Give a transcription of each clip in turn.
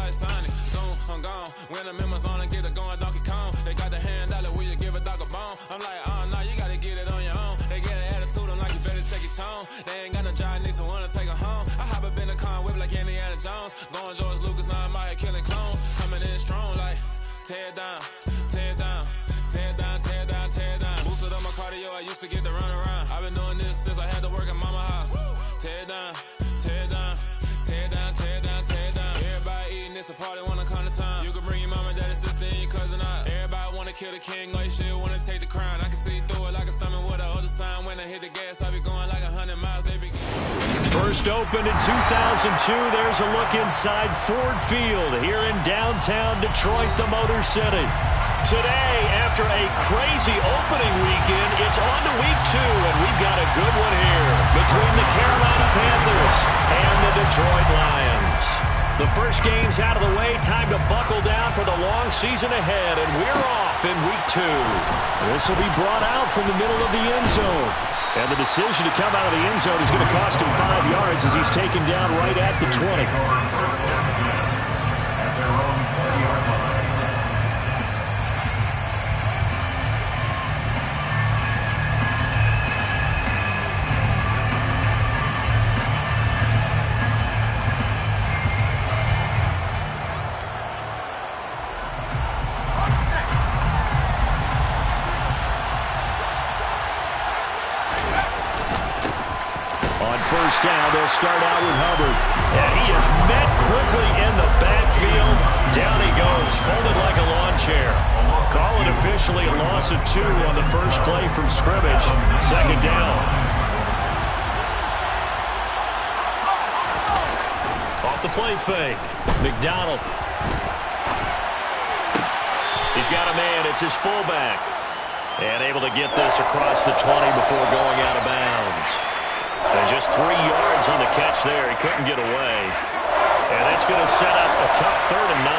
like Sonic. Soon, I'm gone. When the members on and get it going, Donkey Kong. They got the hand dollar, will you give a dog a bone? I'm like, oh, no, you gotta get it on your own. They get an attitude, I'm like, you better check your tone. They ain't got no job, need someone to take her home. I hop up in the car, whip like Indiana Jones. Going George Lucas, now I'm out here killing clone. Coming in strong like, tear down, tear down, tear down, tear down, tear down. Boosted up my cardio, I used to get to run around. I've been doing this since I had to work at mama house. Tear down, tear down, tear down, tear down, tear down. Everybody eating, it's a party, wanna come to time. You can bring your mama, daddy, sister, and your cousin out. Everybody wanna kill the king, like shit, wanna take the crown. I can see through it like a stomach with a other sign. When I hit the gas, I be going like 100 miles, they begin. First opened in 2002, there's a look inside Ford Field here in downtown Detroit, the Motor City. Today, after a crazy opening weekend, it's on to week 2, and we've got a good one here between the Carolina Panthers and the Detroit Lions. The first game's out of the way, time to buckle down for the long season ahead, and we're off in week 2. This will be brought out from the middle of the end zone. And the decision to come out of the end zone is going to cost him 5 yards as he's taken down right at the 20. First down, they'll start out with Hubbard. And he is met quickly in the backfield. Down he goes, folded like a lawn chair. Call it officially a loss of 2 on the first play from scrimmage. Second down. Off the play fake. McDonald. He's got a man. It's his fullback. And able to get this across the 20 before going out of bounds. And just 3 yards on the catch there. He couldn't get away. And that's going to set up a tough 3rd and 9.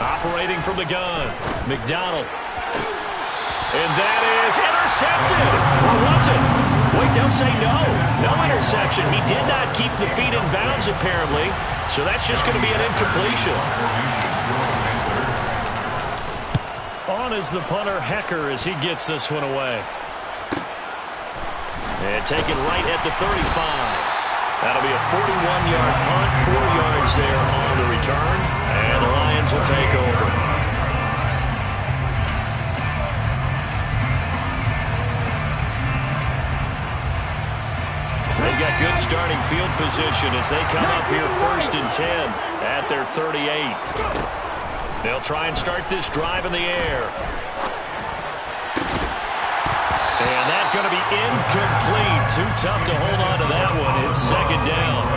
Operating from the gun. McDonald. And that is intercepted. Or was it? Wait, they'll say no. No interception. He did not keep the feet in bounds, apparently. So that's just going to be an incompletion. On is the punter, Hecker, as he gets this one away. And taken right at the 35. That'll be a 41-yard punt, 4 yards there on the return, and the Lions will take over. They've got good starting field position as they come up here 1st and 10 at their 38. They'll try and start this drive in the air. And that's going to be incomplete. Too tough to hold on to that one. It's 2nd down.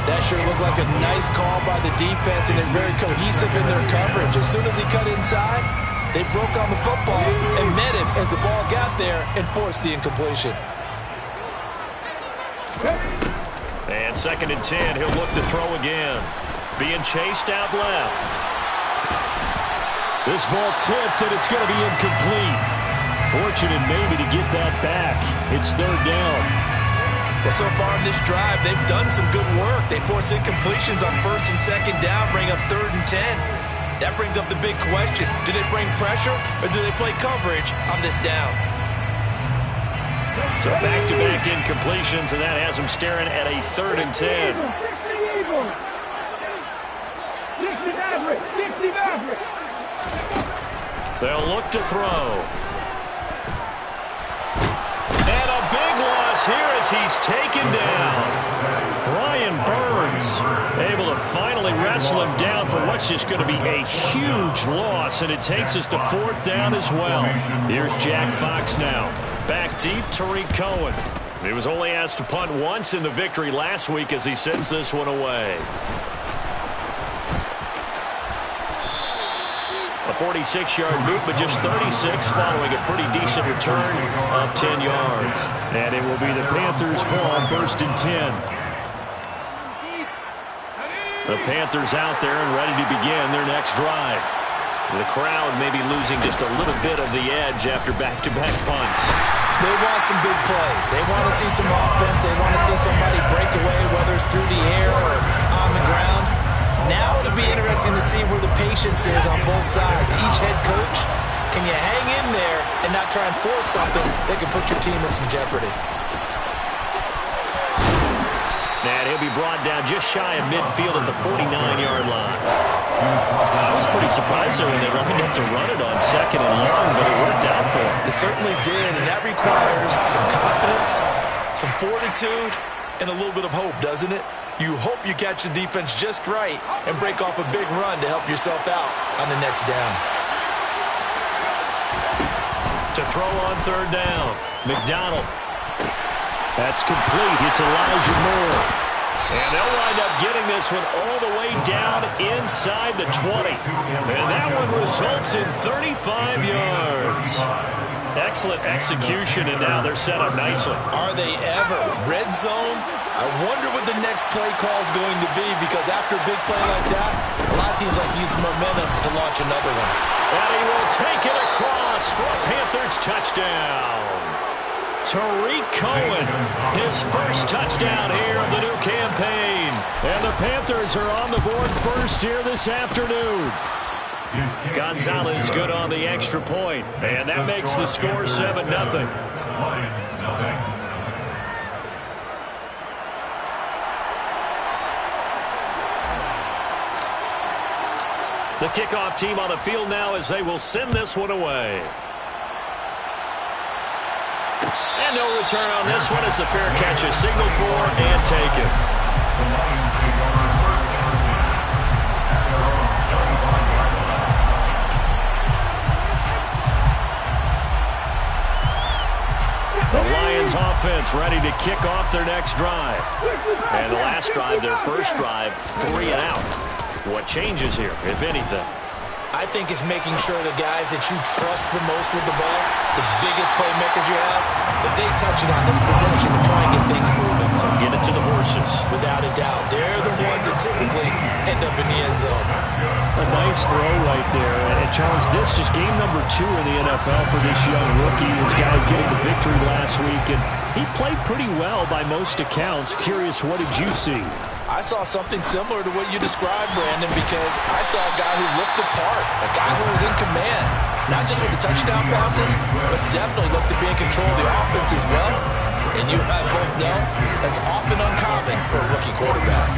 That sure looked like a nice call by the defense, and they're very cohesive in their coverage. As soon as he cut inside, they broke on the football and met him as the ball got there and forced the incompletion. And 2nd and 10. He'll look to throw again. Being chased out left. This ball tipped, and it's going to be incomplete. Fortunate maybe to get that back. It's 3rd down. Well, so far in this drive, they've done some good work. They force incompletions on 1st and 2nd down, bring up 3rd and 10. That brings up the big question. Do they bring pressure or do they play coverage on this down? So back-to-back incompletions, and that has them staring at a 3rd and 10. They'll look to throw. And a big loss here as he's taken down. Brian Burns able to finally wrestle him down for what's just going to be a huge loss, and it takes us to 4th down as well. Here's Jack Fox now. Back deep, Tariq Cohen. He was only asked to punt once in the victory last week as he sends this one away. A 46-yard boot, but just 36 following a pretty decent return of 10 yards. And it will be the Panthers' ball, 1st and 10. The Panthers out there and ready to begin their next drive. The crowd may be losing just a little bit of the edge after back-to-back punts. They want some big plays. They want to see some offense. They want to see somebody break away, whether it's through the air or interesting to see where the patience is on both sides. Each head coach, can you hang in there and not try and force something that can put your team in some jeopardy? And he'll be brought down just shy of midfield at the 49-yard line. I was pretty surprised there when they lined up to run it on 2nd and long, but it worked out for him. It certainly did, and that requires some confidence, some fortitude, and a little bit of hope, doesn't it? You hope you catch the defense just right and break off a big run to help yourself out on the next down. To throw on 3rd down, McDonald. That's complete. It's Elijah Moore. And they'll wind up getting this one all the way down inside the 20. And that one results in 35 yards. Excellent execution, and now they're set up nicely. Are they ever? Red zone? I wonder what the next play call is going to be, because after a big play like that, a lot of teams like to use momentum to launch another one. And he will take it across for a Panthers touchdown. Tariq Cohen, his first touchdown here of the new campaign. And the Panthers are on the board first here this afternoon. Gonzalez good on the extra point, and that makes the score 7-0. The kickoff team on the field now as they will send this one away. And no return on this one as the fair catch is signaled for and taken. The Lions offense ready to kick off their next drive. And the last drive, their first drive, 3 and out. What changes here, if anything? I think it's making sure the guys that you trust the most with the ball, the biggest playmakers you have, that they touch it on this possession to try and get things moving. So get it to the horses. Without a doubt. They're the ones that typically end up in the end zone. A nice throw right there. And Charles, this is game number 2 in the NFL for this young rookie. His guys getting the victory last week, and he played pretty well by most accounts. Curious, what did you see? I saw something similar to what you described, Brandon, because I saw a guy who looked the part, a guy who was in command, not just with the touchdown passes, but definitely looked to be in control of the offense as well. And you and I both know that's often uncommon for a rookie quarterback.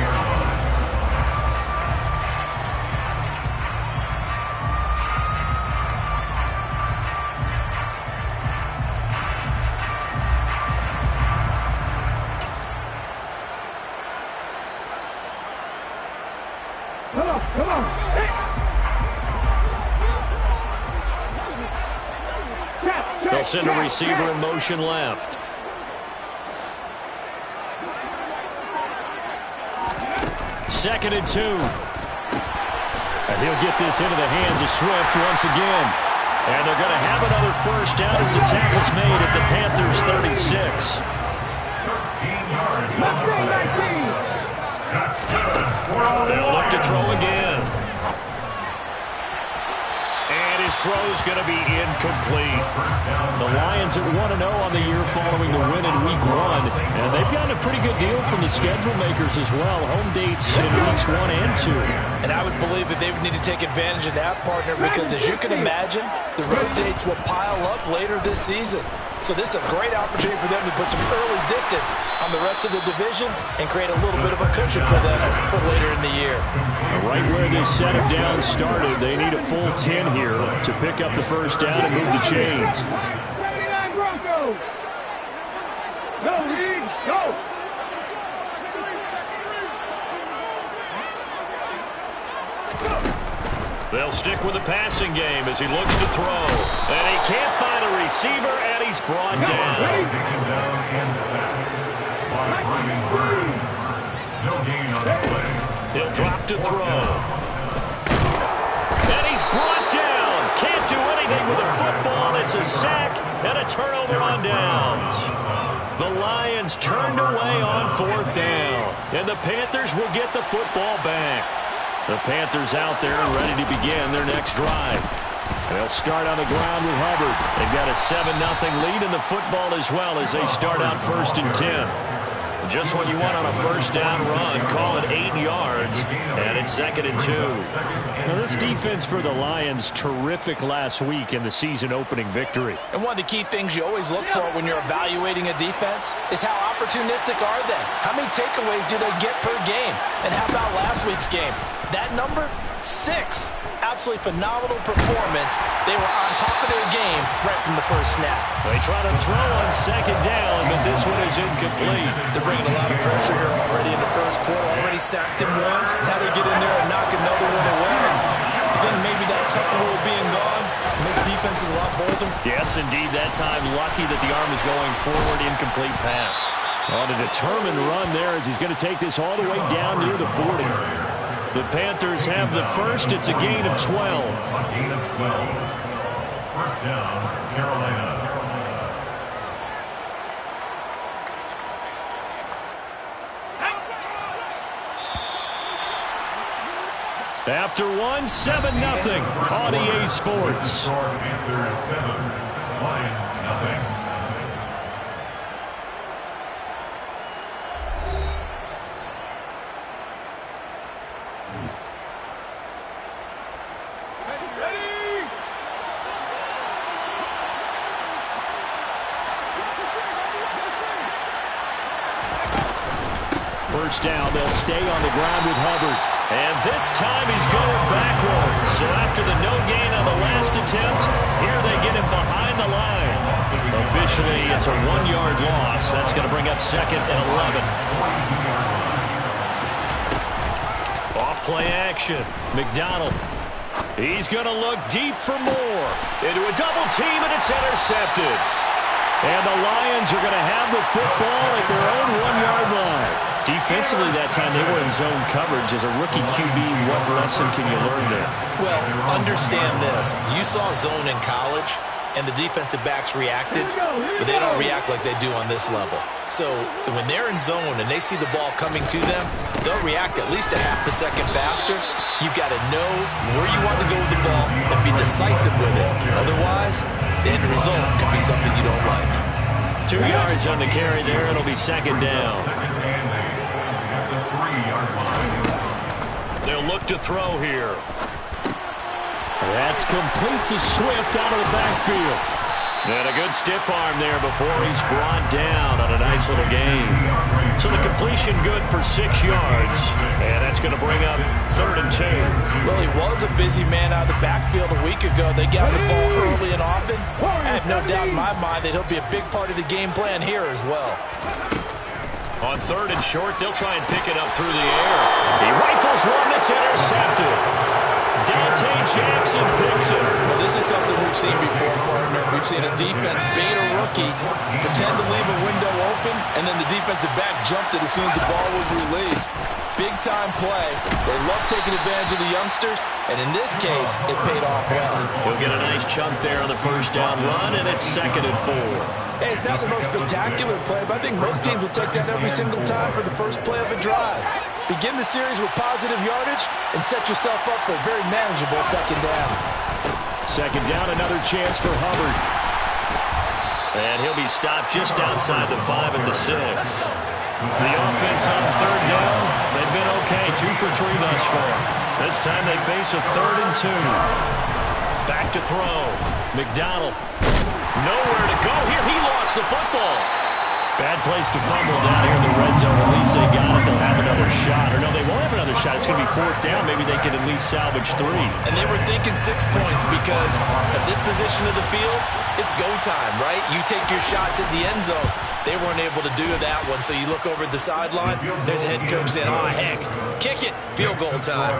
They'll send a receiver in motion left. Second and 2. And he'll get this into the hands of Swift once again. And they're going to have another first down as the tackle's made at the Panthers' 36. 13 yards. That's good. They'll look to throw again. And his throw's going to be incomplete. The Lions at 1-0 on the year following the win in Week 1. And they've gotten a pretty good deal from the schedule makers as well. Home dates in Weeks 1 and 2. And I would believe that they would need to take advantage of that, partner, because as you can imagine, the road dates will pile up later this season. So this is a great opportunity for them to put some early distance on the rest of the division and create a little bit of a cushion for them for later in the year. Right where this set of downs started, they need a full 10 here to pick up the first down and move the chains. They'll stick with the passing game as he looks to throw. And he can't find a receiver, and he's brought down. He'll drop to throw. And he's brought down. Can't do anything with the football. It's a sack and a turnover on downs. The Lions turned away on 4th down. And the Panthers will get the football back. The Panthers out there and ready to begin their next drive. And they'll start on the ground with Hubbard. They've got a 7-0 lead in the football as well as they start out 1st and 10. Just what you want on a first down run. Call it 8 yards, and it's 2nd and 2. Now, this defense for the Lions, terrific last week in the season-opening victory. And one of the key things you always look for when you're evaluating a defense is how opportunistic are they? How many takeaways do they get per game? And how about last week's game? That number, 6. Absolutely phenomenal performance. They were on top of their game right from the first snap. They try to throw on 2nd down, but this one is incomplete. They're bringing a lot of pressure here already in the first quarter. Already sacked him once. Now they get in there and knock another one away. I think maybe that Tucker rule being gone makes defenses a lot bolder. Yes, indeed. That time, lucky that the arm is going forward. Incomplete pass. On a determined run there as he's going to take this all the way down near the 40. The Panthers have the first. It's a gain of 12. A gain of 12. First down, Carolina. After 1, 7-0 on EA Sports. Panthers 7, Lions nothing. First down, they'll stay on the ground with Hubbard. And this time he's going backwards. So after the no gain on the last attempt, here they get him behind the line. Officially, it's a 1-yard loss. That's going to bring up 2nd and 11. Off play action. McDonald. He's going to look deep for more. Into a double team, and it's intercepted. And the Lions are going to have the football at their own 1-yard line. Defensively that time, they were in zone coverage. As a rookie QB, what lesson can you learn there? Well, understand this. You saw zone in college, and the defensive backs reacted, but they don't react like they do on this level. So when they're in zone and they see the ball coming to them, they'll react at least a half a second faster. You've got to know where you want to go with the ball and be decisive with it. Otherwise, the end result could be something you don't like. 2 yards on the carry there. It'll be 2nd down. They'll look to throw here. That's complete to Swift out of the backfield. And a good stiff arm there before he's brought down on a nice little gain. So the completion good for 6 yards. And that's going to bring up 3rd and 2. Well, he was a busy man out of the backfield a week ago. They got the ball early and often. I have no doubt in my mind that he'll be a big part of the game plan here as well. On 3rd and short, they'll try and pick it up through the air. He rifles one that's intercepted. Dante Jackson picks it. Well, this is something we've seen before, partner. We've seen a defense bait a rookie, pretend to leave a window open, and then the defensive back jumped it as soon as the ball was released. Big-time play. They love taking advantage of the youngsters, and in this case, it paid off well. He'll get a nice chunk there on the first down run, and it's 2nd and 4. Hey, it's not the most spectacular play, but I think most teams will take that every single time for the first play of a drive. Begin the series with positive yardage and set yourself up for a very manageable 2nd down. 2nd down, another chance for Hubbard. And he'll be stopped just outside the 5 at the 6. The offense on 3rd down, they've been okay, 2 for 3 thus far. This time they face a 3rd and 2. Back to throw. McDonald. Nowhere to go here. He lost the football. Bad place to fumble down here in the red zone. At least they got it. They'll have another shot. Or no, they won't have another shot. It's going to be 4th down. Maybe they can at least salvage 3. And they were thinking 6 points because at this position of the field, it's go time, right? You take your shots at the end zone. They weren't able to do that one, so you look over at the sideline. There's the head coach saying, oh, heck, kick it, field goal time.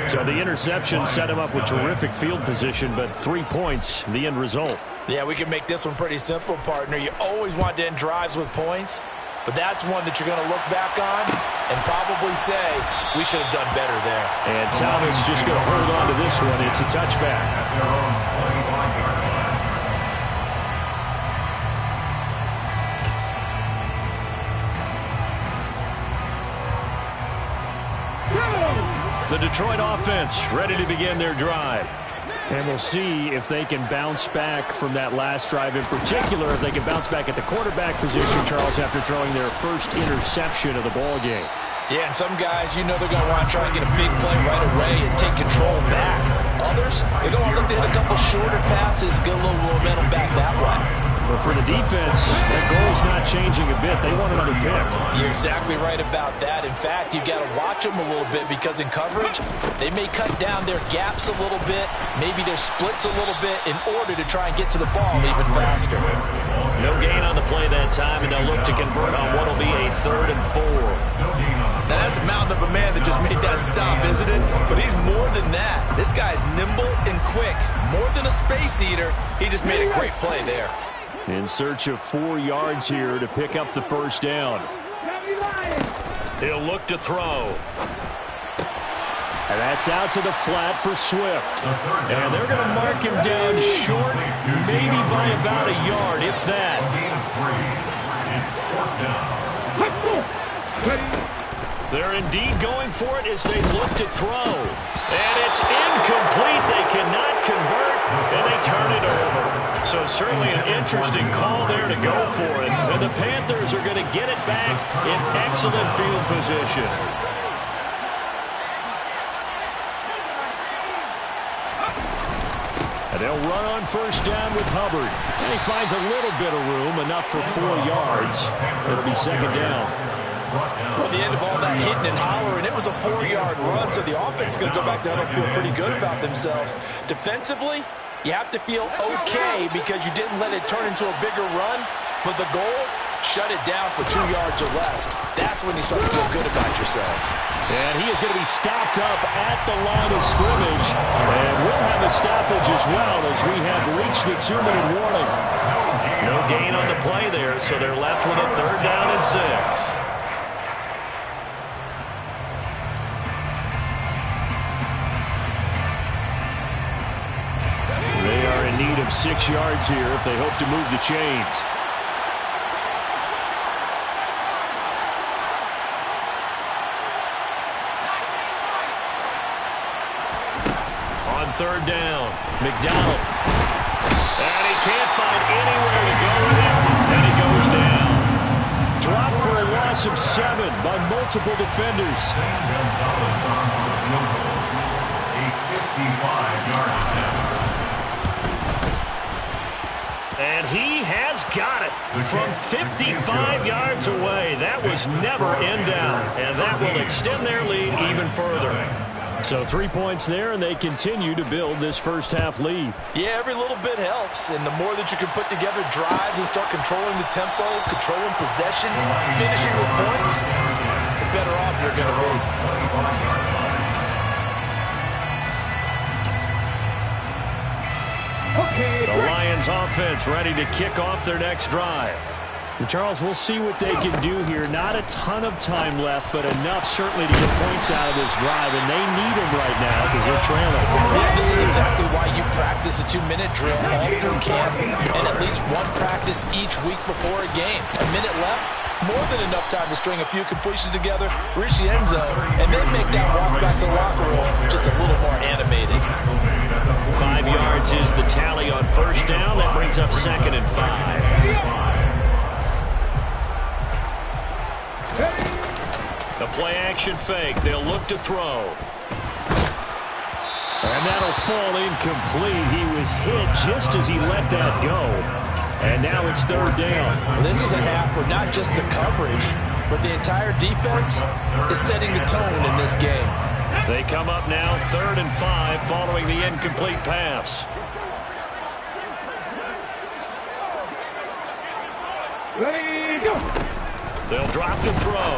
So the interception set him up with terrific field position, but 3 points, the end result. Yeah, we can make this one pretty simple, partner. You always want to end drives with points, but that's one that you're going to look back on and probably say, we should have done better there. And Thomas just going to hold on to this one. It's a touchback. The Detroit offense ready to begin their drive. And we'll see if they can bounce back from that last drive in particular, if they can bounce back at the quarterback position, Charles, after throwing their first interception of the ball game. Yeah, and some guys, you know they're going to want to try and get a big play right away and take control back. Others, they're going to look to hit a couple shorter passes, get a little momentum back that way. But for the defense, that goal's not changing a bit. They want another pick. You're exactly right about that. In fact, you've got to watch them a little bit because in coverage, they may cut down their gaps a little bit, maybe their splits a little bit in order to try and get to the ball even faster. No gain on the play that time, and they'll look to convert on what will be a 3rd and 4. Now, that's a mountain of a man that just made that stop, isn't it? But he's more than that. This guy's nimble and quick. More than a space eater, he just made a great play there. In search of 4 yards here to pick up the first down. He'll look to throw. And that's out to the flat for Swift. And they're going to mark him down short, maybe by about a yard, if that. They're indeed going for it as they look to throw. And it's incomplete. They cannot convert, and they turn it over. So certainly an interesting call there to go for it. And the Panthers are going to get it back in excellent field position. And they'll run on first down with Hubbard. And he finds a little bit of room, enough for 4 yards. It'll be second down. Well, the end of all that hitting and hollering, it was a 4-yard run, so the offense is going to go back down and feel pretty good about themselves. Defensively, you have to feel okay because you didn't let it turn into a bigger run, but the goal, shut it down for 2 yards or less. That's when you start to feel good about yourselves. And he is going to be stopped up at the line of scrimmage, and we'll have a stoppage as well as we have reached the 2-minute warning. No gain on the play there, so they're left with a 3rd down and 6. They are in need of 6 yards here if they hope to move the chains. On 3rd down, McDonald. And he can't find anywhere to go with it, and he goes down. Dropped for a loss of 7 by multiple defenders. And he has got it from 55 yards away. That was never in doubt, and that will extend their lead even further. So 3 points there, and they continue to build this first half lead. Yeah, every little bit helps, and the more that you can put together drives and start controlling the tempo, controlling possession, finishing with points, the better off you're going to be. The Lions offense ready to kick off their next drive. And Charles, we'll see what they can do here. Not a ton of time left, but enough certainly to get points out of this drive, and they need them right now because they're trailing. Yeah, this is exactly why you practice a 2-minute drill all through camp and at least one practice each week before a game. A minute left, more than enough time to string a few completions together, reach the end zone, and then make that walk back to the locker room just a little more animated. 5 yards is the tally on first down. That brings up 2nd and 5. The play-action fake. They'll look to throw. And that'll fall incomplete. He was hit just as he let that go. And now it's 3rd down. Well, this is a half where not just the coverage, but the entire defense is setting the tone in this game. They come up now 3rd and 5 following the incomplete pass. Ready, go! They'll drop to throw.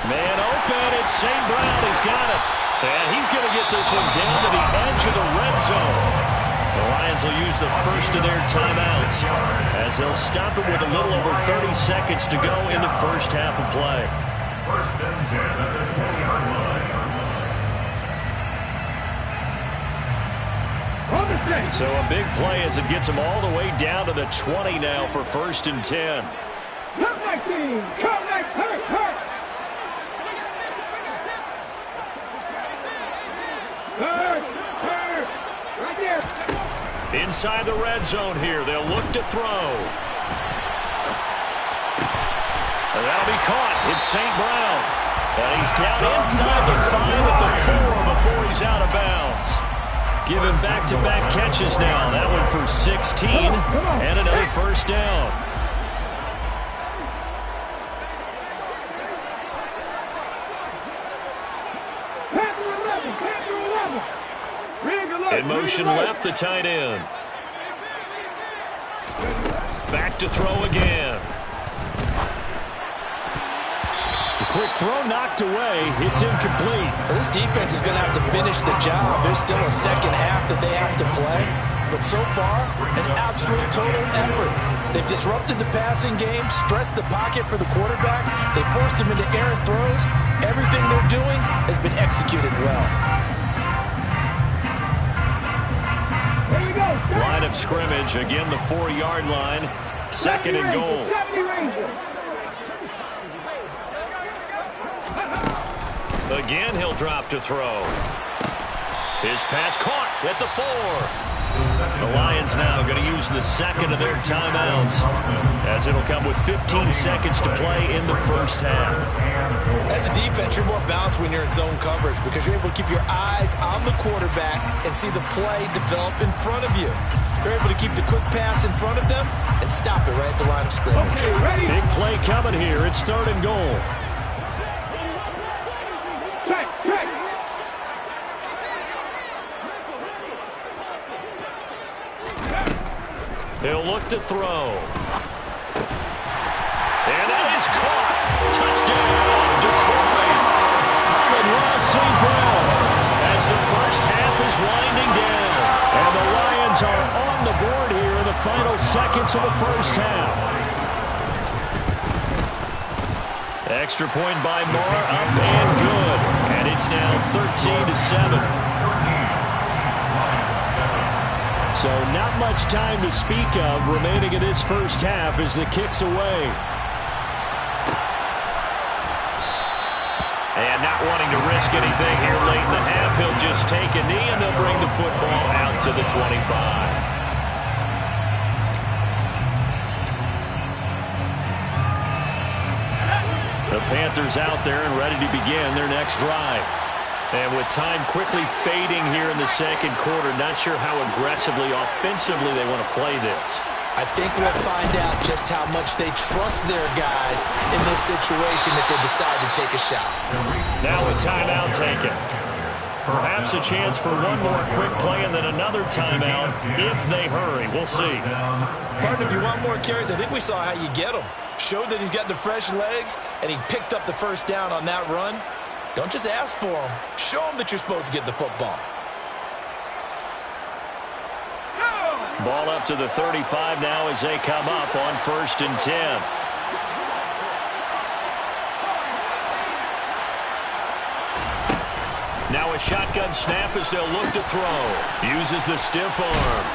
Man open, it's St. Brown. He's got it. And he's going to get this one down to the edge of the red zone. The Lions will use the first of their timeouts as they'll stop it with a little over 30 seconds to go in the first half of play. 1st and 10 at the 20-yard line. So a big play as it gets them all the way down to the 20 now for 1st and 10. Come back, team! Come back! Hurt! Hurt! Hurt! Hurt! Inside the red zone here, they'll look to throw. And that'll be caught. It's St. Brown. And he's down inside the 5 at the 4 before he's out of bounds. Giving back-to-back catches now. That one for 16 and another first down. In motion left, the tight end. Back to throw again. The quick throw knocked away. It's incomplete. Well, this defense is going to have to finish the job. There's still a second half that they have to play. But so far, an absolute total effort. They've disrupted the passing game, stressed the pocket for the quarterback. They forced him into errant throws. Everything they're doing has been executed well. Line of scrimmage, again the 4-yard line. Second and goal. Again, he'll drop to throw. His pass caught at the 4. The Lions now going to use the second of their timeouts, as it'll come with 15 seconds to play in the first half. As a defense, you're more balanced when you're in zone coverage because you're able to keep your eyes on the quarterback and see the play develop in front of you. You're able to keep the quick pass in front of them and stop it right at the line of scrimmage. Big play coming here. It's third and goal. He'll look to throw. And that is caught. Touchdown, Detroit. And Ross St. Brown as the first half is winding down. And the Lions are on the board here in the final seconds of the first half. Extra point by Moore, up and good. And it's now 13-7. So not much time to speak of remaining in this first half as the kick's away. And not wanting to risk anything here late in the half, he'll just take a knee and they'll bring the football out to the 25. The Panthers out there and ready to begin their next drive. And with time quickly fading here in the second quarter, not sure how aggressively, offensively they want to play this. I think we'll find out just how much they trust their guys in this situation if they decide to take a shot. Now a timeout taken. Perhaps a chance for one more quick play and then another timeout if they hurry. We'll see. Partner, if you want more carries, I think we saw how you get them. Showed that he's got the fresh legs, and he picked up the first down on that run. Don't just ask for them. Show them that you're supposed to get the football. Ball up to the 35 now as they come up on 1st and 10. Now a shotgun snap as they'll look to throw. Uses the stiff arm.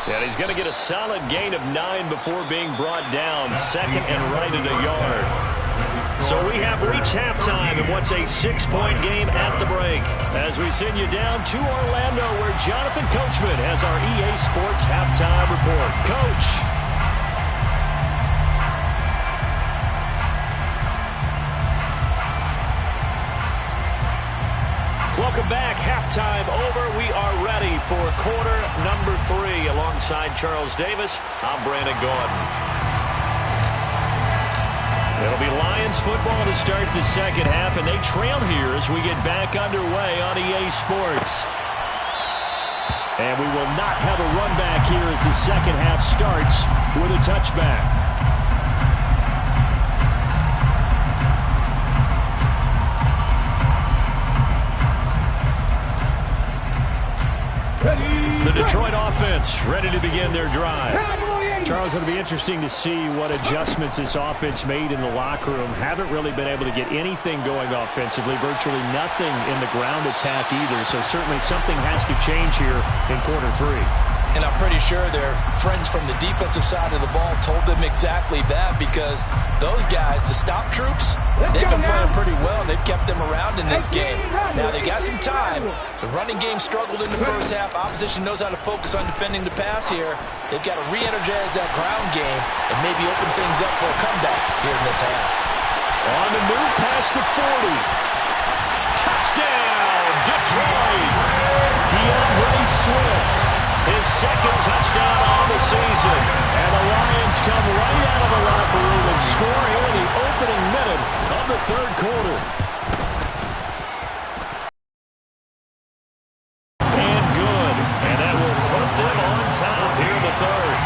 And he's going to get a solid gain of 9 before being brought down. Second and right at a yard. So we have reached halftime in what's a 6-point game at the break. As we send you down to Orlando, where Jonathan Coachman has our EA Sports halftime report. Coach. Welcome back. Halftime over. We are ready for quarter number 3. Alongside Charles Davis, I'm Brandon Gordon. It'll be Lions football to start the second half, and they trail here as we get back underway on EA Sports. And we will not have a run back here as the second half starts with a touchback. The Detroit offense ready to begin their drive. Charles, it'll be interesting to see what adjustments this offense made in the locker room. Haven't really been able to get anything going offensively, virtually nothing in the ground attack either. So certainly something has to change here in quarter 3. And I'm pretty sure their friends from the defensive side of the ball told them exactly that, because those guys, the stop troops, they've been playing pretty well. They've kept them around in this game. Now, they got some time. The running game struggled in the first half. Opposition knows how to focus on defending the pass here. They've got to re-energize that ground game and maybe open things up for a comeback here in this half. On the move past the 40. Touchdown, Detroit. DeAndre Swift. His second touchdown on the season. And the Lions come right out of the locker room and score here in the opening minute of the third quarter. And good. And that will put them on top here in the third.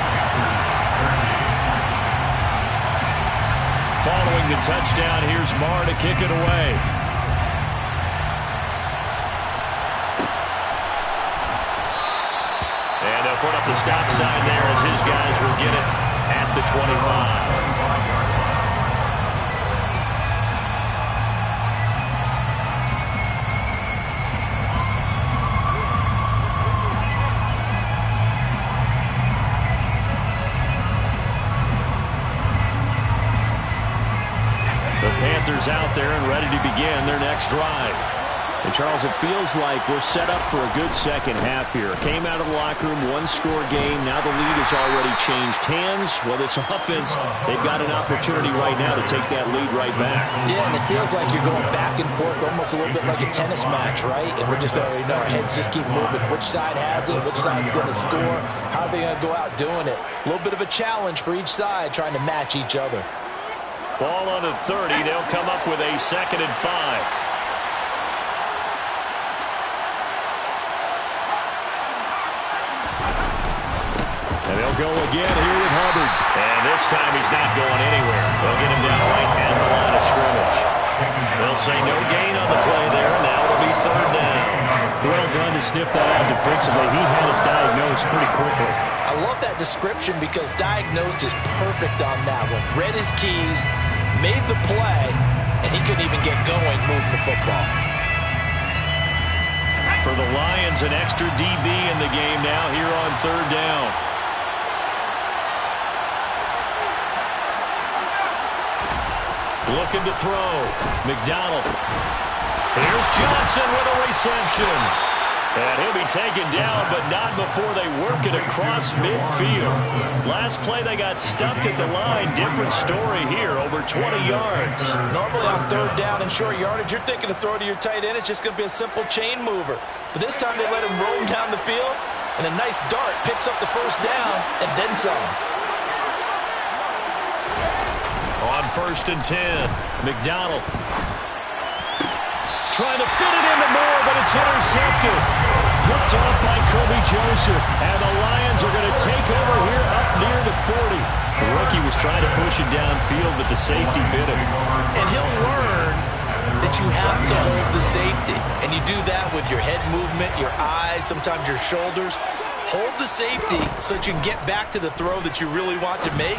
Following the touchdown, here's Marr to kick it away. And they'll put up the stop sign there as his guys will get it at the 25. The Panthers out there and ready to begin their next drive. And Charles, it feels like we're set up for a good second half here. Came out of the locker room, one-score game. Now the lead has already changed hands. Well, this offense, they've got an opportunity right now to take that lead right back. Yeah, and it feels like you're going back and forth almost a little bit like a tennis match, right? And we're just already know our heads just keep moving. Which side has it? Which side's going to score? How are they going to go out doing it? A little bit of a challenge for each side trying to match each other. Ball on the 30. They'll come up with a 2nd and 5. And they'll go again here with Hubbard. And this time he's not going anywhere. They'll get him down right at the line of scrimmage. They'll say no gain on the play there. Now it'll be 3rd down. Well done to sniff that out defensively. He had it diagnosed pretty quickly. I love that description because diagnosed is perfect on that one. Read his keys, made the play, and he couldn't even get going moving the football. For the Lions, an extra DB in the game now here on 3rd down. Looking to throw. McDonald. Here's Johnson with a reception. And he'll be taken down, but not before they work it across midfield. Last play, they got stuffed at the line. Different story here, over 20 yards. Normally on 3rd down and short yardage, you're thinking to throw to your tight end. It's just going to be a simple chain mover. But this time they let him roam down the field, and a nice dart picks up the 1st down and then some. On 1st and 10, McDonald. Trying to fit it into Moore, but it's intercepted. Picked off by Kobe Joseph. And the Lions are going to take over here up near the 40. The rookie was trying to push it downfield, but the safety bit him. And he'll learn that you have to hold the safety. And you do that with your head movement, your eyes, sometimes your shoulders. Hold the safety so that you can get back to the throw that you really want to make.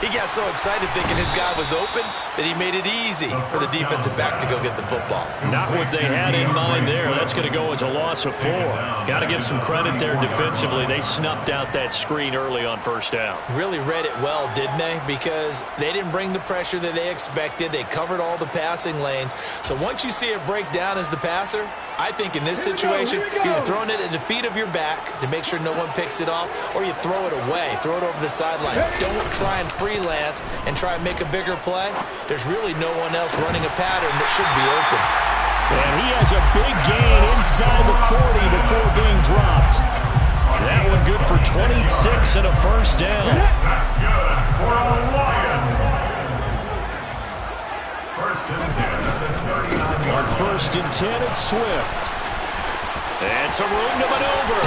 He got so excited thinking his guy was open that he made it easy for the defensive back to go get the football. Not what they had in mind there. That's going to go as a loss of 4. Got to give some credit there defensively. They snuffed out that screen early on 1st down. Really read it well, didn't they? Because they didn't bring the pressure that they expected. They covered all the passing lanes. So once you see it break down as the passer, I think in this situation, you're either throwing it at the feet of your back to make sure no one picks it off, or you throw it away, throw it over the sideline. Don't try and freelance and try and make a bigger play. There's really no one else running a pattern that should be open. And he has a big gain inside the 40 before being dropped. That one good for 26 and a 1st down. That's good for the Lions. 1st and 10 at the 39. On 1st and 10, it's Swift. And some room to maneuver.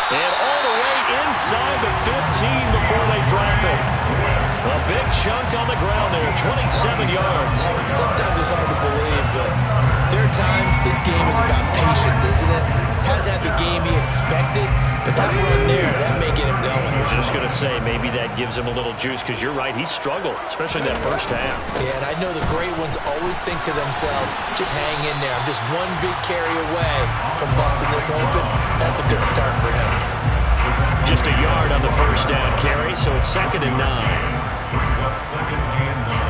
And all the way inside the 15 before they drop it. A big chunk on the ground there, 27 yards. Sometimes it's hard to believe, but there are times this game is about patience, isn't it? Has had the game he expected, but that run there, that may get him going. I was just going to say, maybe that gives him a little juice, because you're right, he struggled, especially that 1st half. Yeah, and I know the great ones always think to themselves, just hang in there. I'm just one big carry away from busting this open. That's a good start for him. Just a yard on the 1st down carry, so it's 2nd and 9. Brings up 2nd and 9.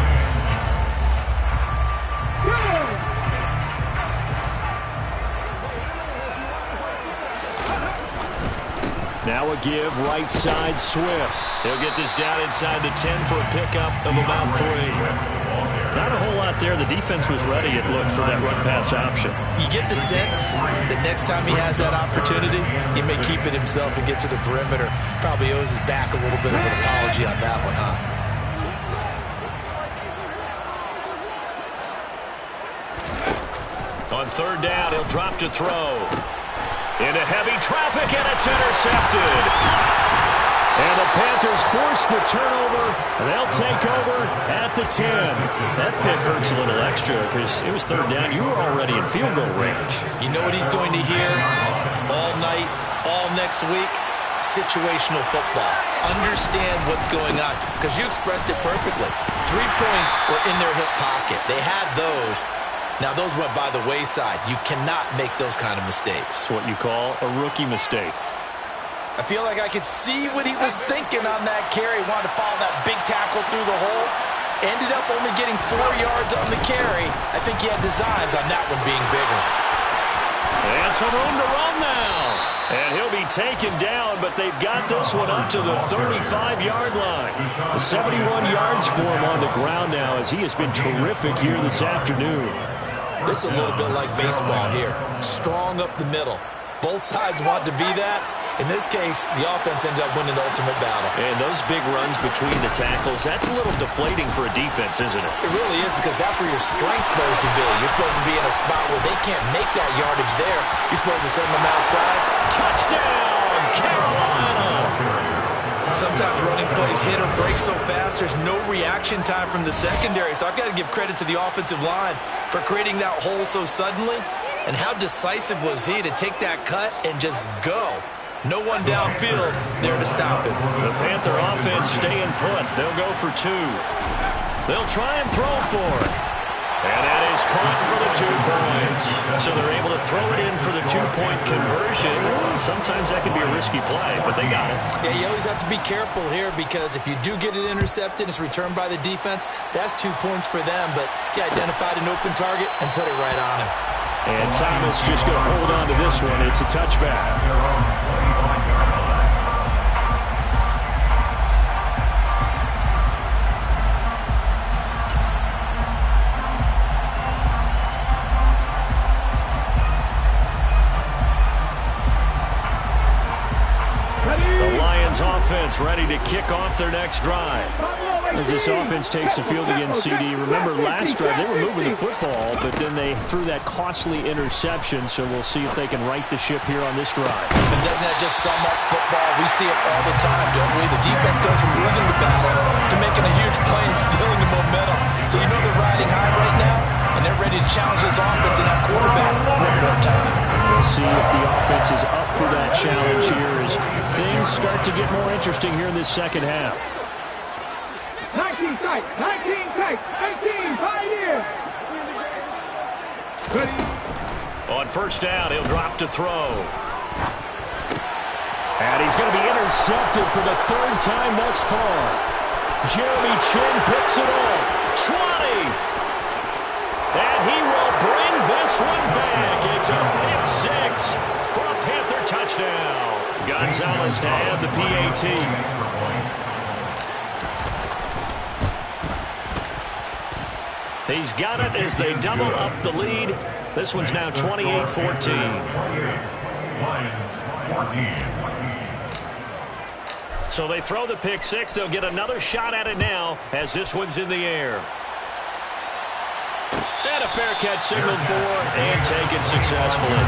a give right side Swift. He'll get this down inside the 10 for a pickup of about 3. Not a whole lot there. The defense was ready, it looked, for that run-pass option. You get the sense that next time he has that opportunity, he may keep it himself and get to the perimeter. Probably owes his back a little bit of an apology on that one, huh? On third down, he'll drop to throw. Into heavy traffic, and it's intercepted. And the Panthers force the turnover. They'll take over at the 10. That pick hurts a little extra because it was third down. You were already in field goal range. You know what he's going to hear all night, all next week? Situational football. Understand what's going on, because you expressed it perfectly. 3 points were in their hip pocket. They had those. Now, those went by the wayside. You cannot make those kind of mistakes. It's what you call a rookie mistake. I feel like I could see what he was thinking on that carry. Wanted to follow that big tackle through the hole. Ended up only getting 4 yards on the carry. I think he had designs on that one being bigger. And some room to run now. And he'll be taken down, but they've got this one up to the 35-yard line. The 71 yards for him on the ground now, as he has been terrific here this afternoon. This is a little bit like baseball here. Strong up the middle. Both sides want to be that. In this case, the offense ended up winning the ultimate battle. And those big runs between the tackles, that's a little deflating for a defense, isn't it? It really is, because that's where your strength's supposed to be. You're supposed to be in a spot where they can't make that yardage there. You're supposed to send them outside. Touchdown, Carolina! Sometimes running plays hit or break so fast, there's no reaction time from the secondary. So I've got to give credit to the offensive line for creating that hole so suddenly. And how decisive was he to take that cut and just go? No one downfield there to stop him. The Panther offense staying put. They'll go for 2. They'll try and throw for it. And that is caught for the 2 points. So they're able to throw it in for the 2-point conversion. Sometimes that can be a risky play, but they got it. Yeah, you always have to be careful here, because if you do get it intercepted, it's returned by the defense, that's 2 points for them. But he identified an open target and put it right on him. And Thomas just going to hold on to this one. It's a touchback. Offense ready to kick off their next drive. As this offense takes the field against CD. Remember, last drive they were moving the football, but then they threw that costly interception, so we'll see if they can right the ship here on this drive. And doesn't that just sum up football? We see it all the time, don't we? The defense goes from losing the battle to making a huge play and stealing the momentum. So you know they're riding high right now, and they're ready to challenge this offense and that quarterback one more time. We'll see if the offense is up for that challenge here as things start to get more interesting here in this second half. 19 tight, 19 tight, 18, Pioneers. On first down, he'll drop to throw. And he's going to be intercepted for the 3rd time thus far. Jeremy Chin picks it up. 20. And he will bring this one back. It's a pick 6 for a Panther touchdown. Gonzalez to add the PAT. He's got it as they double up the lead. This one's now 28-14. So they throw the pick 6. They'll get another shot at it now as this one's in the air. And a fair catch signaled for and taken successfully.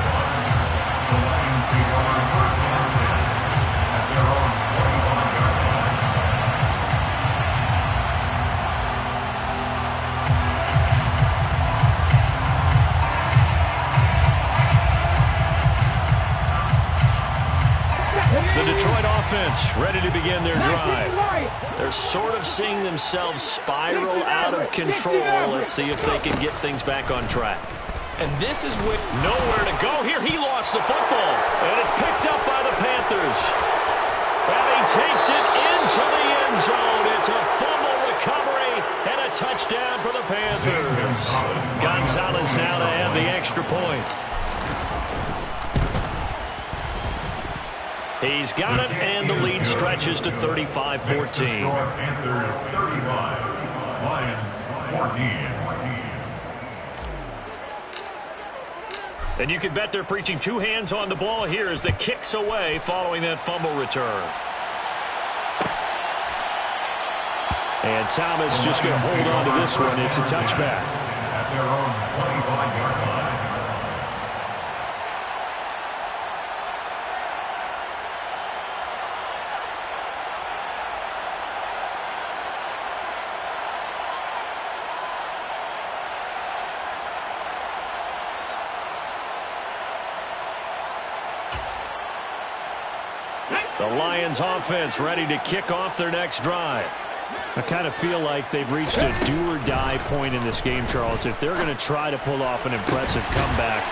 The Detroit offense ready to begin their drive. They're sort of seeing themselves spiral out of control. Let's see if they can get things back on track. And this is where... Nowhere to go here. He lost the football. And it's picked up by the Panthers. And he takes it into the end zone. It's a fumble recovery and a touchdown for the Panthers. Gonzalez now to add the extra point. He's got it, and the lead stretches to 35-14. Panthers 35, Lions 14. And you can bet they're preaching two hands on the ball here as the kick's away following that fumble return. And Thomas just going to hold on to this one. It's a touchback. At their own 25-yard line. The Lions offense ready to kick off their next drive. I kind of feel like they've reached a do-or-die point in this game, Charles. If they're going to try to pull off an impressive comeback,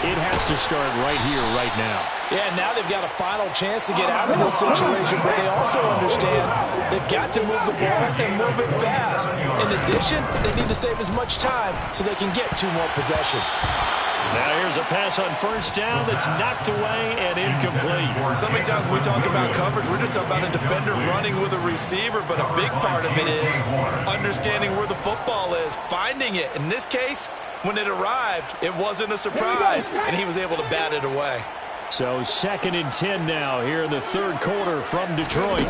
it has to start right here, right now. Yeah, now they've got a final chance to get out of this situation, but they also understand they've got to move the ball and move it fast. In addition, they need to save as much time so they can get 2 more possessions. Now here's a pass on first down that's knocked away and incomplete. So many times when we talk about coverage, we're just talking about a defender running with a receiver, but a big part of it is understanding where the football is, finding it. In this case, when it arrived, it wasn't a surprise, and he was able to bat it away. So 2nd and 10 now here in the third quarter from Detroit.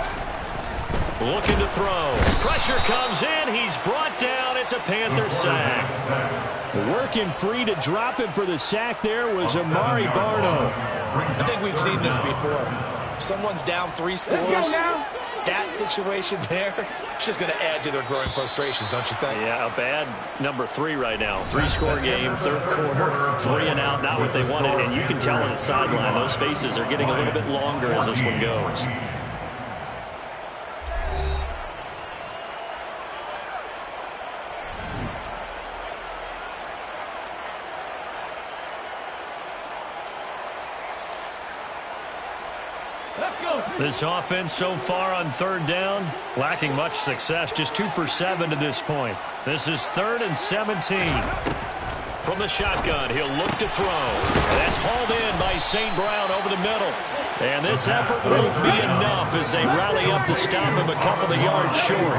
Looking to throw. Pressure comes in. He's brought down. It's a Panther sack. Working free to drop him for the sack there was Amari Barno. I think we've seen this before. If someone's down 3 scores, that situation there, it's just going to add to their growing frustrations, don't you think? Yeah, a bad number 3 right now. 3-score game, third quarter, 3 and out, not what they wanted. And you can tell on the sideline, those faces are getting a little bit longer as this one goes. This offense so far on third down, lacking much success, just 2 for 7 to this point. This is 3rd and 17. From the shotgun, he'll look to throw. That's hauled in by St. Brown over the middle. And this effort won't be enough as they rally up to stop him a couple of yards short.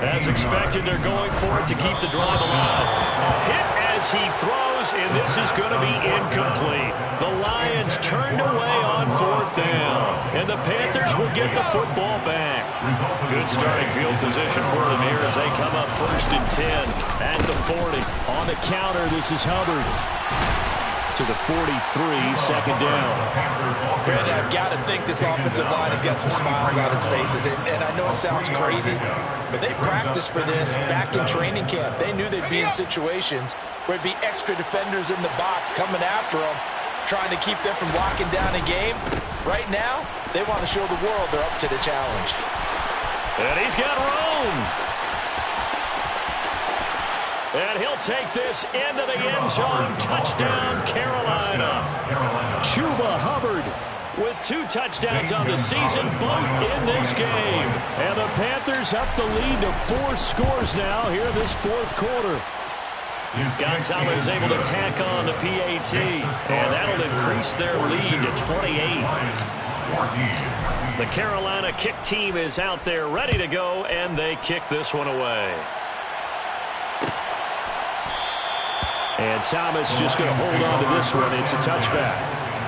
As expected, they're going for it to keep the drive alive. Hit as he throws, and this is going to be incomplete. The Lions turned away on 4th down, and the Panthers will get the football back. Good starting field position for them here as they come up 1st and 10 at the 40. On the counter, this is Hubbard to the 43, 2nd down. Brandon, I've got to think this offensive line has got some smiles on its faces. And I know it sounds crazy, but they practiced for this back in training camp. They knew they'd be in situations where it'd be extra defenders in the box coming after them, trying to keep them from locking down a game. Right now, they want to show the world they're up to the challenge. And he's got room. And he'll take this into the end zone. Touchdown, Carolina. Chuba Hubbard with 2 touchdowns on the season, both in this game. And the Panthers up the lead to 4 scores now here this 4th quarter. Gonzalez able to tack on the PAT, and that'll increase their lead to 28. The Carolina kick team is out there ready to go, and they kick this one away. And Thomas just going to hold on to this one. It's a touchback.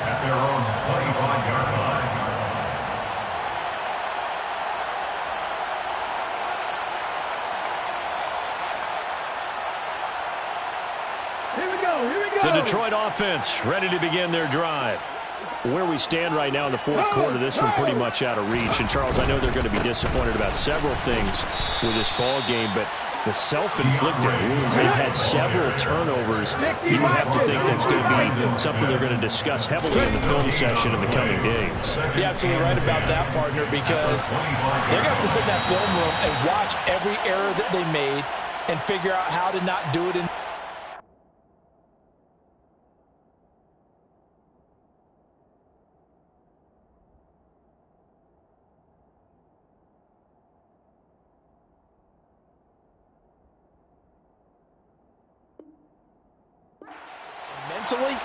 At their own 25-yard line. Here we go. The Detroit offense ready to begin their drive. Where we stand right now in the 4th quarter, this one pretty much out of reach. And, Charles, I know they're going to be disappointed about several things with this ball game, but the self-inflicted wounds, they've had several turnovers. You have to think that's going to be something they're going to discuss heavily in the film session in the coming games. You're absolutely right about that, partner, because they're going to have to sit in that film room and watch every error that they made and figure out how to not do it in. Mentally,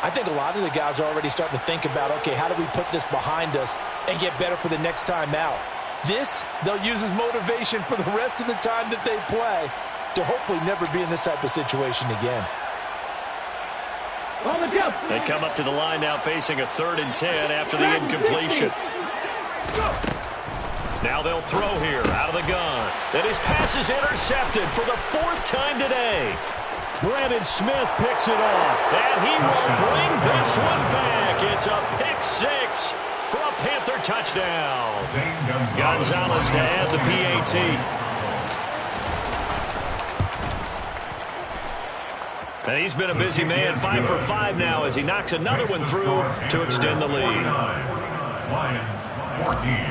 I think a lot of the guys are already starting to think about, okay, how do we put this behind us and get better for the next time out? This, they'll use as motivation for the rest of the time that they play to hopefully never be in this type of situation again. They come up to the line now facing a 3rd and 10 after the incompletion. Now they'll throw here out of the gun. And his pass is intercepted for the 4th time today. Brandon Smith picks it off. And he will bring this one back. It's a pick 6 for a Panther touchdown. Gonzalez to add the PAT. And he's been a busy man, 5 for 5 now as he knocks another one through to extend the lead. Lions 14.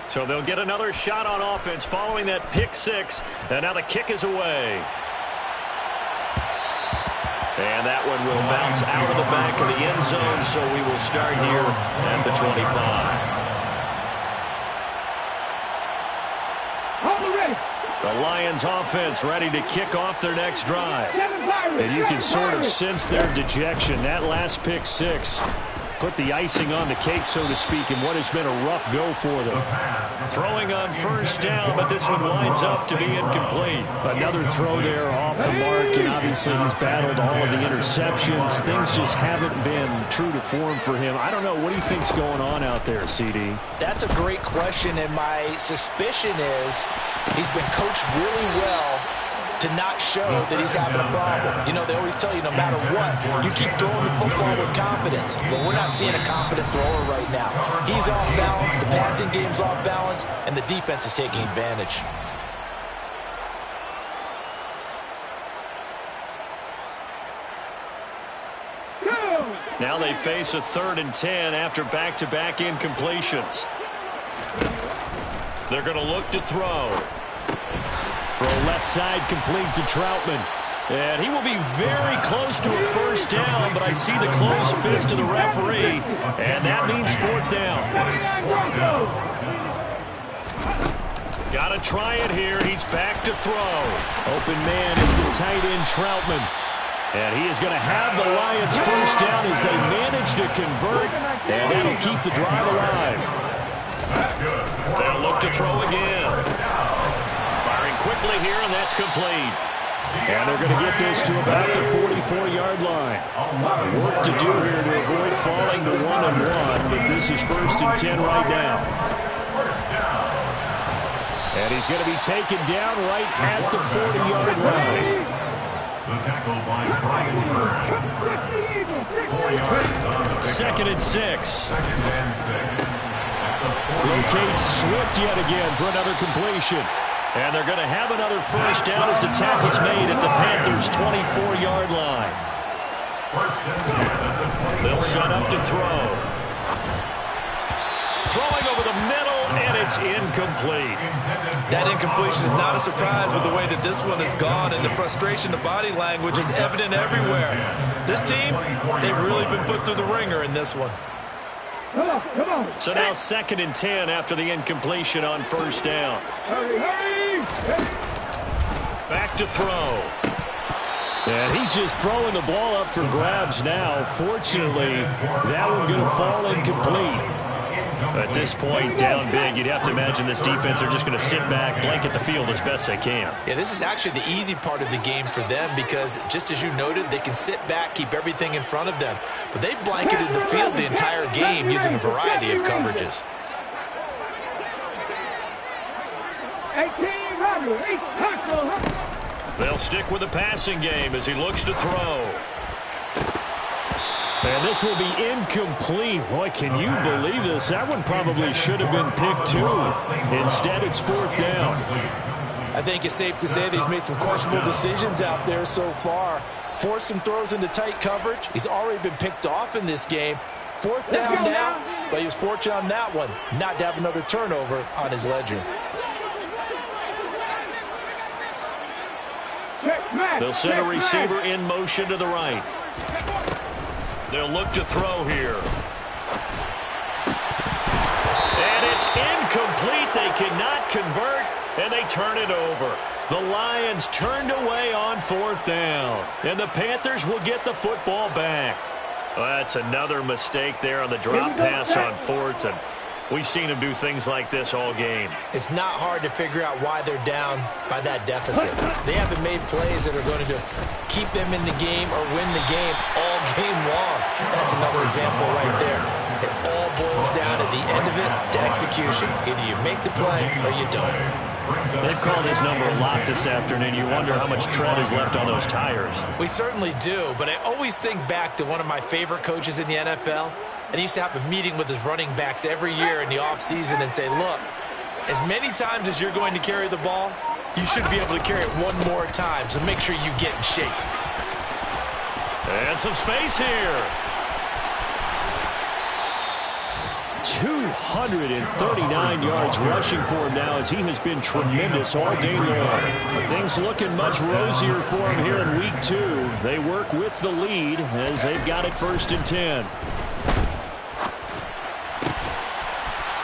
So they'll get another shot on offense following that pick 6. And now the kick is away. And that one will bounce out of the back of the end zone, so we will start here at the 25. The Lions offense ready to kick off their next drive. And you can sort of sense their dejection. That last pick 6 put the icing on the cake, so to speak, in what has been a rough go for them. Throwing on 1st down, but this one winds up to be incomplete. Another throw there off the mark, and obviously he's battled all of the interceptions. Things just haven't been true to form for him. I don't know. What do you think's going on out there, CD? That's a great question, and my suspicion is he's been coached really well to not show that he's having a problem. You know, they always tell you no matter what, you keep throwing the football with confidence. Well, we're not seeing a confident thrower right now. He's off balance, the passing game's off balance, and the defense is taking advantage. Now they face a 3rd and 10 after back-to-back incompletions. They're going to look to throw. Throw left side complete to Troutman. And he will be very close to a 1st down, but I see the closed fist of the referee, and that means 4th down. Got to try it here. He's back to throw. Open man is the tight end Troutman. And he is going to have the Lions 1st down as they manage to convert, and that'll keep the drive alive. They'll look to throw again. Firing quickly here, and that's complete. And they're going to get this to about the 44-yard line. Work to do here to avoid falling to 1-1, but this is 1st and 10 right now. And he's going to be taken down right at the 40-yard line. The tackle by Brian Burns. 4 yards. 2nd and 6. 2nd and 6. Locates Swift yet again for another completion. And they're going to have another 1st down as the tackle's made at the Panthers' 24-yard line. They'll set up to throw. Throwing over the middle, and it's incomplete. That incompletion is not a surprise with the way that this one has gone, and the frustration, the body language is evident everywhere. This team, they've really been put through the ringer in this one. So now 2nd and 10 after the incompletion on 1st down. Back to throw. And he's just throwing the ball up for grabs now. Fortunately, that one going to fall incomplete. At this point, down big, you'd have to imagine this defense are just going to sit back, blanket the field as best they can. Yeah, this is actually the easy part of the game for them because, just as you noted, they can sit back, keep everything in front of them. But they've blanketed the field the entire game using a variety of coverages. 18, They'll stick with the passing game as he looks to throw. And this will be incomplete. Boy, can you believe this? That one probably should have been picked too. Instead, it's 4th down. I think it's safe to say that he's made some questionable decisions out there so far. Forced some throws into tight coverage. He's already been picked off in this game. 4th down now, but he was fortunate on that one not to have another turnover on his ledger. They'll send a receiver in motion to the right. They'll look to throw here. And it's incomplete. They cannot convert, and they turn it over. The Lions turned away on 4th down, and the Panthers will get the football back. Well, that's another mistake there on the drop pass on 4th, and we've seen him do things like this all game. It's not hard to figure out why they're down by that deficit. They haven't made plays that are going to keep them in the game or win the game all game long. That's another example right there. It all boils down at the end of it to execution. Either you make the play or you don't. They've called his number a lot this afternoon. You wonder how much tread is left on those tires. We certainly do, but I always think back to one of my favorite coaches in the NFL. And he used to have a meeting with his running backs every year in the offseason and say, look, as many times as you're going to carry the ball, you should be able to carry it one more time, so make sure you get in shape. And some space here. 239 yards rushing for him now as he has been tremendous all day long. Things looking much rosier for him here in week 2. They work with the lead as they've got it 1st and 10.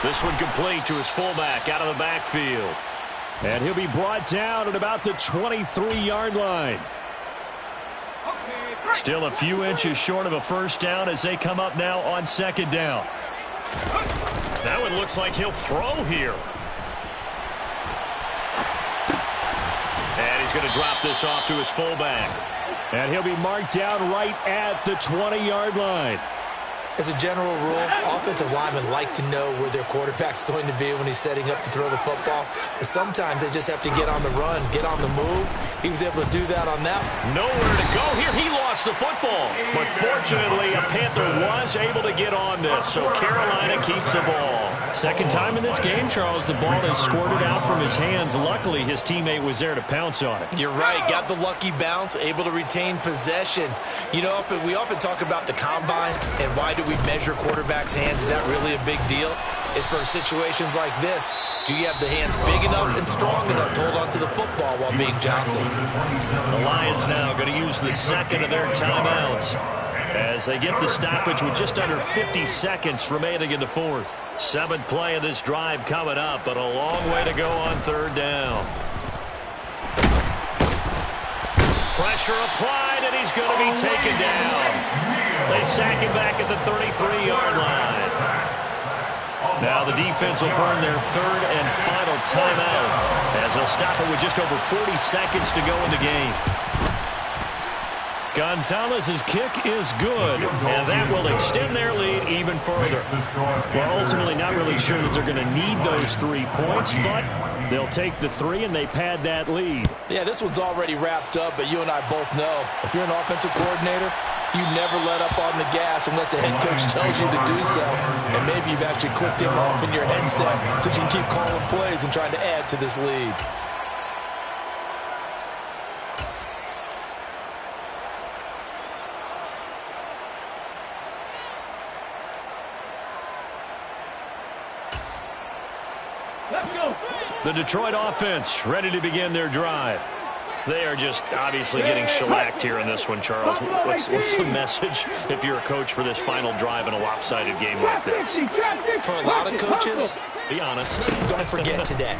This one complete to his fullback out of the backfield. And he'll be brought down at about the 23-yard line. Still a few inches short of a 1st down as they come up now on 2nd down. Now it looks like he'll throw here. And he's going to drop this off to his fullback. And he'll be marked down right at the 20-yard line. As a general rule, offensive linemen like to know where their quarterback's going to be when he's setting up to throw the football. But sometimes they just have to get on the run, get on the move. He was able to do that on that. Nowhere to go here. He lost the football. But fortunately, a Panther was able to get on this. So Carolina keeps the ball. Second time in this game, Charles, the ball has squirted out from his hands. Luckily, his teammate was there to pounce on it. You're right. Got the lucky bounce, able to retain possession. You know, we often talk about the combine and why do we measure quarterbacks' hands? Is that really a big deal? It's for situations like this. Do you have the hands big enough and strong enough to hold on to the football while being jostled? The Lions now going to use the second of their timeouts as they get the stoppage with just under 50 seconds remaining in the 4th. 7th play of this drive coming up, but a long way to go on 3rd down. Pressure applied, and he's going to be taken down. They sack him back at the 33-yard line. Now the defense will burn their 3rd and final timeout as they'll stop it with just over 40 seconds to go in the game. Gonzalez's kick is good, and that will extend their lead even further. We're ultimately not really sure that they're going to need those 3 points, but they'll take the 3 and they pad that lead. Yeah, this one's already wrapped up, but you and I both know if you're an offensive coordinator, you never let up on the gas unless the head coach tells you to do so. And maybe you've actually clicked him off in your headset so you can keep calling plays and trying to add to this lead. The Detroit offense ready to begin their drive. They are just obviously getting shellacked here in this one, Charles. What's the message if you're a coach for this final drive in a lopsided game like this? For a lot of coaches, be honest. Don't forget today.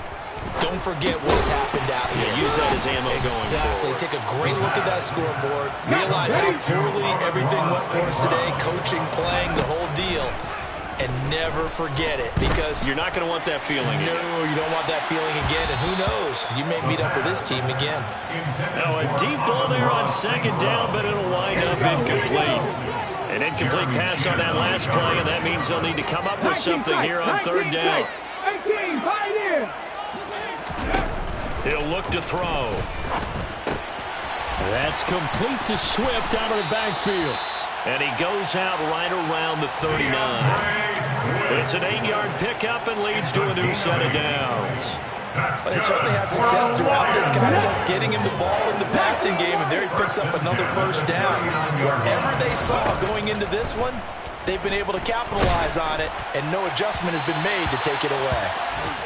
Don't forget what's happened out here. Yeah, use that as ammo going forward. Take a great look at that scoreboard. Realize how poorly everything went for us today. Coaching, playing, the whole deal. And never forget it, because you're not going to want that feeling again. No, you don't want that feeling again. And who knows? You may meet up with this team again. Now a deep ball there on 2nd down, but it'll wind up incomplete. An incomplete pass on that last play, and that means they'll need to come up with something here on 3rd down. He'll look to throw. That's complete to Swift out of the backfield. And he goes out right around the 39. It's an 8-yard pickup and leads to a new set of downs. They certainly had success throughout this contest, getting him the ball in the passing game, and there he picks up another 1st down. Whatever they saw going into this one, they've been able to capitalize on it, and no adjustment has been made to take it away.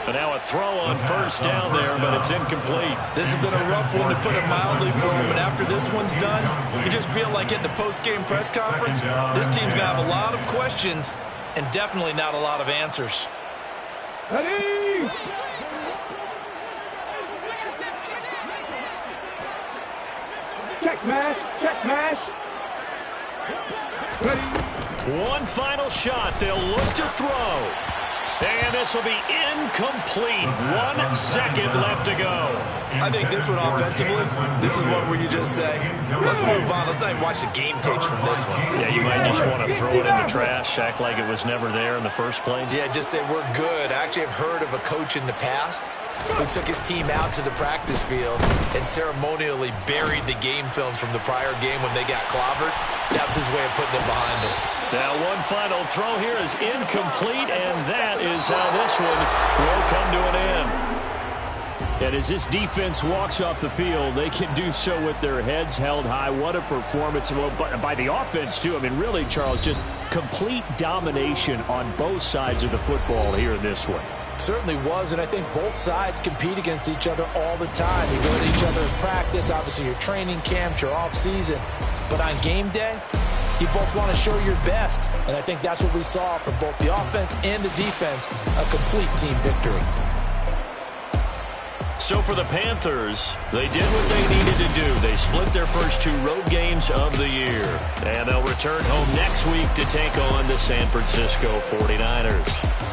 But now a throw on 1st down there, but it's incomplete. This has been a rough one, to put it mildly, for him. And after this one's done, you just feel like at the post-game press conference, this team's going to have a lot of questions and definitely not a lot of answers. Ready? Check mash. Check mash. Ready. One final shot. They'll look to throw. And this will be incomplete. 1 second left to go. I think this one offensively, this is one where you just say, let's move on. Let's not even watch the game tapes from this one. Yeah, you might just want to throw it in the trash, act like it was never there in the first place. Yeah, just say we're good. I actually have heard of a coach in the past who took his team out to the practice field and ceremonially buried the game films from the prior game when they got clobbered. That was his way of putting it behind them. Now one final throw here is incomplete, and that is how this one will come to an end. And as this defense walks off the field, they can do so with their heads held high. What a performance by the offense, too. I mean, really, Charles, just complete domination on both sides of the football here in this one. Certainly was, and I think both sides compete against each other all the time. You go to each other in practice, obviously your training camps, your off-season. But on game day, you both want to show your best. And I think that's what we saw from both the offense and the defense, a complete team victory. So for the Panthers, they did what they needed to do. They split their first 2 road games of the year. And they'll return home next week to take on the San Francisco 49ers.